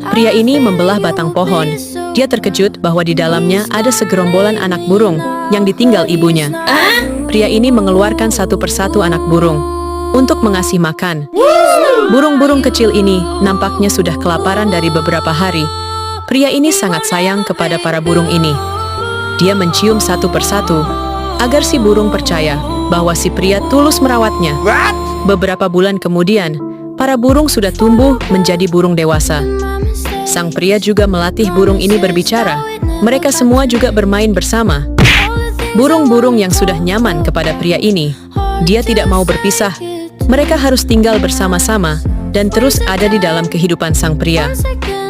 Pria ini membelah batang pohon. Dia terkejut bahwa di dalamnya ada segerombolan anak burung yang ditinggal ibunya. Pria ini mengeluarkan satu persatu anak burung untuk mengasih makan. Burung-burung kecil ini nampaknya sudah kelaparan dari beberapa hari. Pria ini sangat sayang kepada para burung ini. Dia mencium satu persatu agar si burung percaya bahwa si pria tulus merawatnya. Beberapa bulan kemudian, para burung sudah tumbuh menjadi burung dewasa. Sang pria juga melatih burung ini berbicara. Mereka semua juga bermain bersama. Burung-burung yang sudah nyaman kepada pria ini, dia tidak mau berpisah. Mereka harus tinggal bersama-sama dan terus ada di dalam kehidupan sang pria.